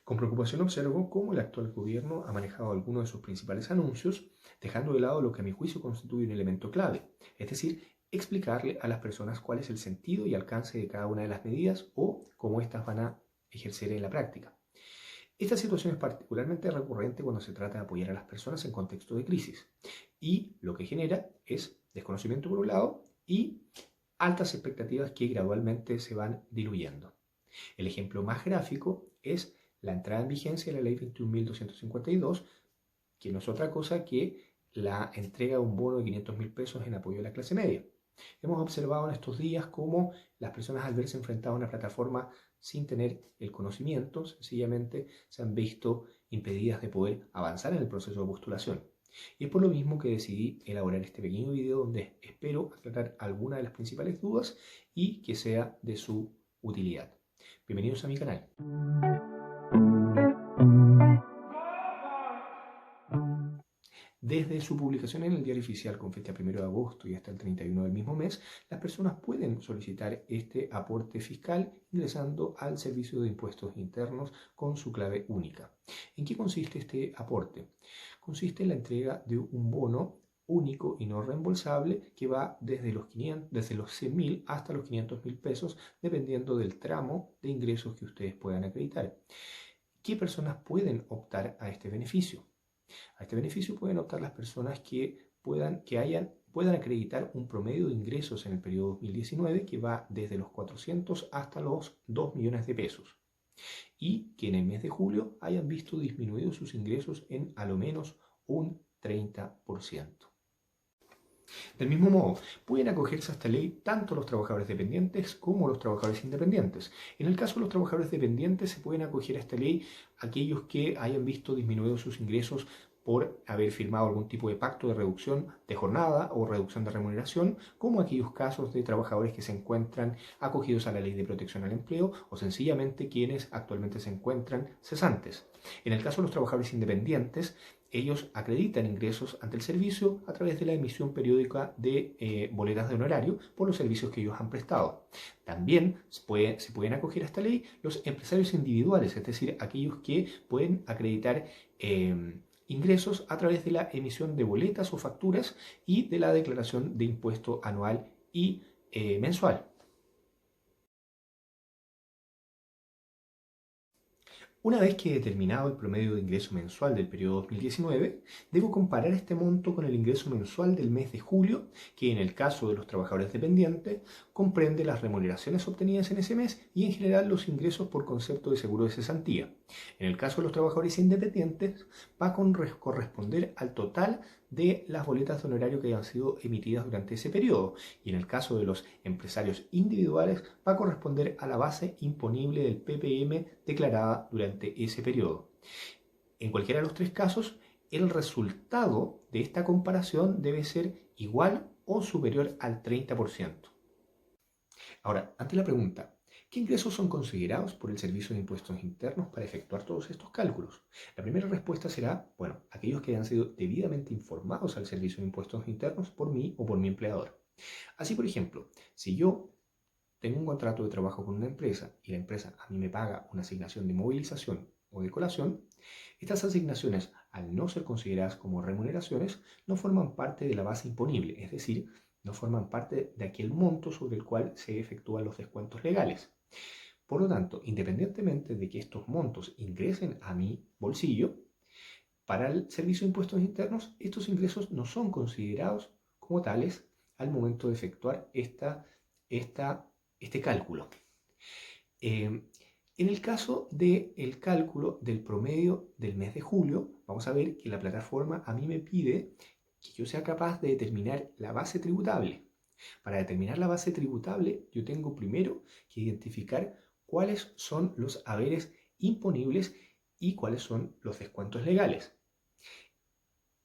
Con preocupación observo cómo el actual gobierno ha manejado algunos de sus principales anuncios, dejando de lado lo que a mi juicio constituye un elemento clave, es decir, explicarle a las personas cuál es el sentido y alcance de cada una de las medidas o cómo éstas van a ejercer en la práctica. Esta situación es particularmente recurrente cuando se trata de apoyar a las personas en contexto de crisis y lo que genera es desconocimiento por un lado y altas expectativas que gradualmente se van diluyendo. El ejemplo más gráfico es la entrada en vigencia de la Ley 21.252, que no es otra cosa que la entrega de un bono de 500.000 pesos en apoyo a la clase media. Hemos observado en estos días cómo las personas al verse enfrentadas a una plataforma sin tener el conocimiento, sencillamente se han visto impedidas de poder avanzar en el proceso de postulación. Y es por lo mismo que decidí elaborar este pequeño video donde espero aclarar algunas de las principales dudas y que sea de su utilidad. Bienvenidos a mi canal. Desde su publicación en el Diario Oficial con fecha 1 de agosto y hasta el 31 del mismo mes, las personas pueden solicitar este aporte fiscal ingresando al Servicio de Impuestos Internos con su clave única. ¿En qué consiste este aporte? Consiste en la entrega de un bono único y no reembolsable que va desde los 100.000 hasta los 500.000 pesos, dependiendo del tramo de ingresos que ustedes puedan acreditar. ¿Qué personas pueden optar a este beneficio? A este beneficio pueden optar las personas que puedan acreditar un promedio de ingresos en el periodo 2019 que va desde los 400 hasta los 2 millones de pesos y que en el mes de julio hayan visto disminuidos sus ingresos en a lo menos un 30%. Del mismo modo, pueden acogerse a esta ley tanto los trabajadores dependientes como los trabajadores independientes. En el caso de los trabajadores dependientes, se pueden acoger a esta ley aquellos que hayan visto disminuidos sus ingresos por haber firmado algún tipo de pacto de reducción de jornada o reducción de remuneración, como aquellos casos de trabajadores que se encuentran acogidos a la Ley de Protección al Empleo o sencillamente quienes actualmente se encuentran cesantes. En el caso de los trabajadores independientes, ellos acreditan ingresos ante el servicio a través de la emisión periódica de boletas de honorario por los servicios que ellos han prestado. También se pueden acoger a esta ley los empresarios individuales, es decir, aquellos que pueden acreditar ingresos a través de la emisión de boletas o facturas y de la declaración de impuesto anual y mensual. Una vez que he determinado el promedio de ingreso mensual del periodo 2019, debo comparar este monto con el ingreso mensual del mes de julio, que en el caso de los trabajadores dependientes comprende las remuneraciones obtenidas en ese mes y en general los ingresos por concepto de seguro de cesantía. En el caso de los trabajadores independientes, va a corresponder al total de las boletas de honorario que hayan sido emitidas durante ese periodo. Y en el caso de los empresarios individuales, va a corresponder a la base imponible del PPM declarada durante ese periodo. En cualquiera de los tres casos, el resultado de esta comparación debe ser igual o superior al 30%. Ahora, ante la pregunta, ¿qué ingresos son considerados por el Servicio de Impuestos Internos para efectuar todos estos cálculos? La primera respuesta será, bueno, aquellos que hayan sido debidamente informados al Servicio de Impuestos Internos por mí o por mi empleador. Así, por ejemplo, si yo tengo un contrato de trabajo con una empresa y la empresa a mí me paga una asignación de movilización o de colación, estas asignaciones, al no ser consideradas como remuneraciones, no forman parte de la base imponible, es decir, no forman parte de aquel monto sobre el cual se efectúan los descuentos legales. Por lo tanto, independientemente de que estos montos ingresen a mi bolsillo, para el Servicio de Impuestos Internos, estos ingresos no son considerados como tales al momento de efectuar este cálculo. En el caso del cálculo del promedio del mes de julio, vamos a ver que la plataforma a mí me pide que yo sea capaz de determinar la base tributable. Para determinar la base tributable, yo tengo primero que identificar cuáles son los haberes imponibles y cuáles son los descuentos legales.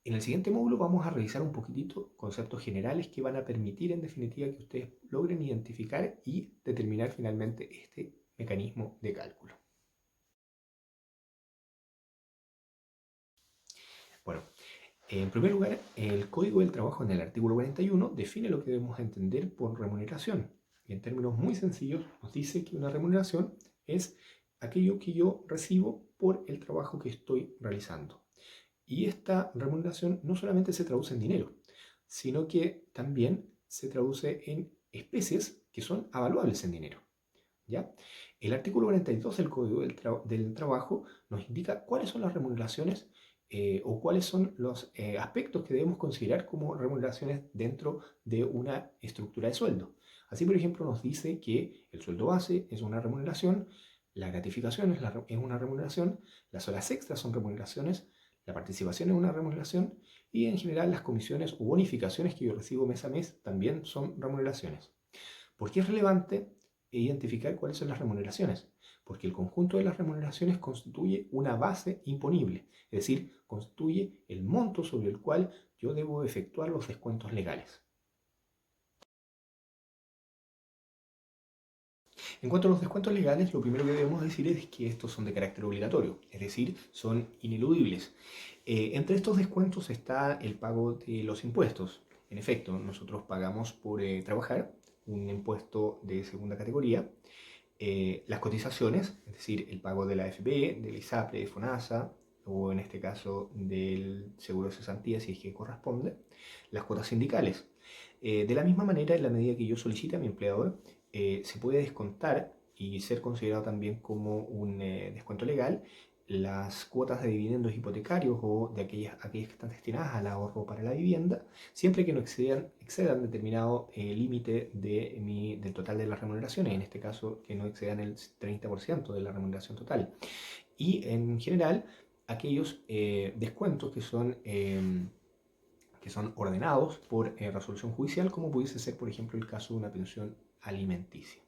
En el siguiente módulo vamos a revisar un poquitito conceptos generales que van a permitir en definitiva que ustedes logren identificar y determinar finalmente este mecanismo de cálculo. Bueno, en primer lugar, el Código del Trabajo en el artículo 41 define lo que debemos entender por remuneración. Y en términos muy sencillos nos dice que una remuneración es aquello que yo recibo por por el trabajo que estoy realizando. Y esta remuneración no solamente se traduce en dinero, sino que también se traduce en especies que son avaluables en dinero. ¿Ya? El artículo 42 del Código del Trabajo nos indica cuáles son las remuneraciones o cuáles son los aspectos que debemos considerar como remuneraciones dentro de una estructura de sueldo. Así, por ejemplo, nos dice que el sueldo base es una remuneración, la gratificación es una remuneración, las horas extras son remuneraciones, la participación es una remuneración y en general las comisiones o bonificaciones que yo recibo mes a mes también son remuneraciones. ¿Por qué es relevante identificar cuáles son las remuneraciones? Porque el conjunto de las remuneraciones constituye una base imponible, es decir, constituye el monto sobre el cual yo debo efectuar los descuentos legales. En cuanto a los descuentos legales, lo primero que debemos decir es que estos son de carácter obligatorio, es decir, son ineludibles. Entre estos descuentos está el pago de los impuestos. En efecto, nosotros pagamos por trabajar un impuesto de segunda categoría, las cotizaciones, es decir, el pago de la AFP, del ISAPRE, de FONASA, o en este caso del seguro de cesantía si es que corresponde, las cuotas sindicales. De la misma manera, en la medida que yo solicite a mi empleador, se puede descontar y ser considerado también como un descuento legal las cuotas de dividendos hipotecarios o de aquellas que están destinadas al ahorro para la vivienda, siempre que no excedan determinado límite del total de las remuneraciones, en este caso que no excedan el 30% de la remuneración total. Y en general, aquellos descuentos que son ordenados por resolución judicial, como pudiese ser, por ejemplo, el caso de una pensión alimenticia.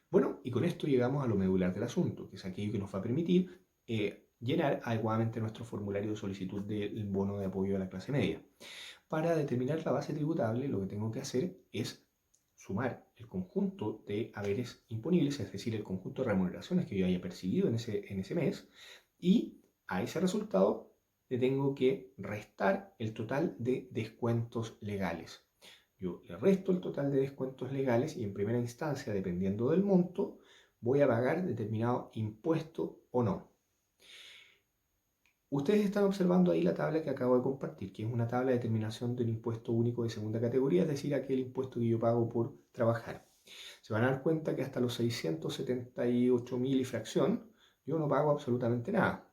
Bueno, y con esto llegamos a lo medular del asunto, que es aquello que nos va a permitir llenar adecuadamente nuestro formulario de solicitud del bono de apoyo a la clase media. Para determinar la base tributable, lo que tengo que hacer es sumar el conjunto de haberes imponibles, es decir, el conjunto de remuneraciones que yo haya percibido en ese mes, y a ese resultado le tengo que restar el total de descuentos legales. Yo le resto el total de descuentos legales y en primera instancia, dependiendo del monto, voy a pagar determinado impuesto o no. Ustedes están observando ahí la tabla que acabo de compartir, que es una tabla de determinación del impuesto único de segunda categoría, es decir, aquel impuesto que yo pago por trabajar. Se van a dar cuenta que hasta los 678.000 y fracción, yo no pago absolutamente nada.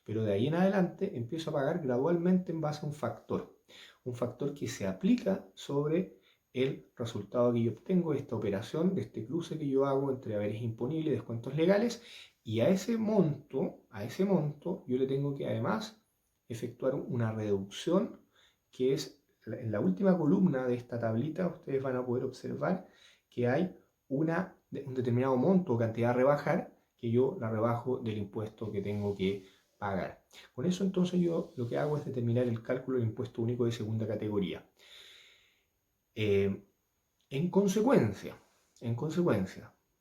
Pero de ahí en adelante empiezo a pagar gradualmente en base a un factor que se aplica sobre el resultado que yo obtengo de esta operación, de este cruce que yo hago entre haberes imponibles y descuentos legales, y a ese monto, yo le tengo que además efectuar una reducción que es en la última columna de esta tablita. Ustedes van a poder observar que hay un determinado monto o cantidad a rebajar, que yo la rebajo del impuesto que tengo que pagar. Con eso entonces yo lo que hago es determinar el cálculo del impuesto único de segunda categoría. En consecuencia,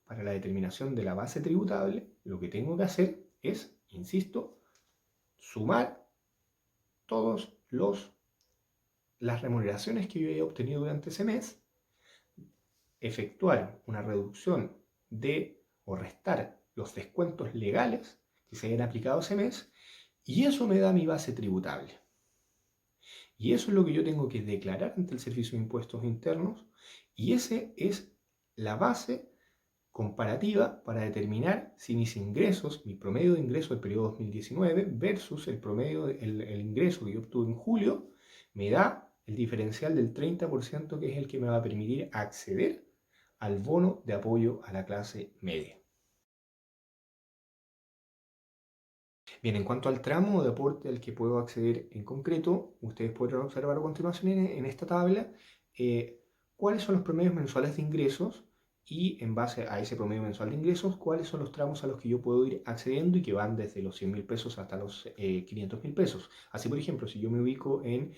para la determinación de la base tributable, lo que tengo que hacer es, insisto, sumar todas las remuneraciones que yo haya obtenido durante ese mes, efectuar una reducción de o restar los descuentos legales que se hayan aplicado ese mes, y eso me da mi base tributable. Y eso es lo que yo tengo que declarar ante el Servicio de Impuestos Internos, y ese es la base comparativa para determinar si mis ingresos, mi promedio de ingresos del periodo 2019 versus el promedio, el ingreso que yo obtuve en julio, me da el diferencial del 30%, que es el que me va a permitir acceder al bono de apoyo a la clase media. Bien, en cuanto al tramo de aporte al que puedo acceder en concreto, ustedes podrán observar a continuación en esta tabla cuáles son los promedios mensuales de ingresos, y en base a ese promedio mensual de ingresos, cuáles son los tramos a los que yo puedo ir accediendo y que van desde los 100.000 pesos hasta los 500.000 pesos. Así, por ejemplo, si yo me ubico en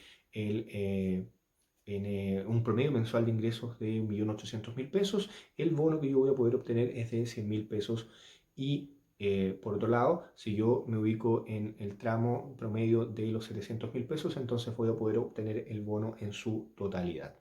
un promedio mensual de ingresos de 1.800.000 pesos, el bono que yo voy a poder obtener es de 100.000 pesos. Y por otro lado, si yo me ubico en el tramo promedio de los 700.000 pesos, entonces voy a poder obtener el bono en su totalidad.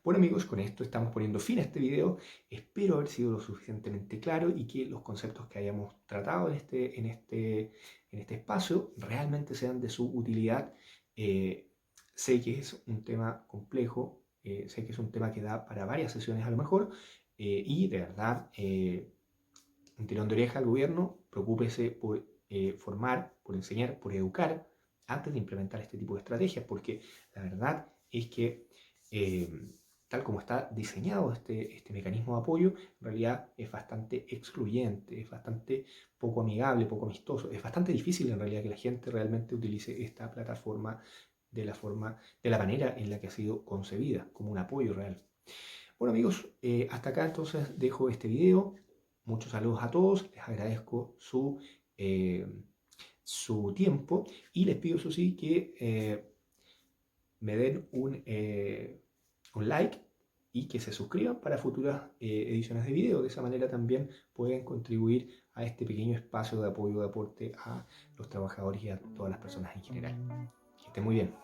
Bueno amigos, con esto estamos poniendo fin a este video. Espero haber sido lo suficientemente claro y que los conceptos que hayamos tratado en este espacio realmente sean de su utilidad. Sé que es un tema complejo, sé que es un tema que da para varias sesiones a lo mejor, y de verdad, un tirón de oreja al gobierno, preocúpese por formar, por enseñar, por educar antes de implementar este tipo de estrategias, porque la verdad es que eh, tal como está diseñado este mecanismo de apoyo, en realidad es bastante excluyente, es bastante poco amigable, poco amistoso, es bastante difícil en realidad que la gente realmente utilice esta plataforma de la manera en la que ha sido concebida, como un apoyo real. Bueno amigos, hasta acá entonces dejo este video. Muchos saludos a todos, les agradezco su tiempo y les pido eso sí que me den un like y que se suscriban para futuras ediciones de video. De esa manera también pueden contribuir a este pequeño espacio de apoyo, de aporte a los trabajadores y a todas las personas en general. Que estén muy bien.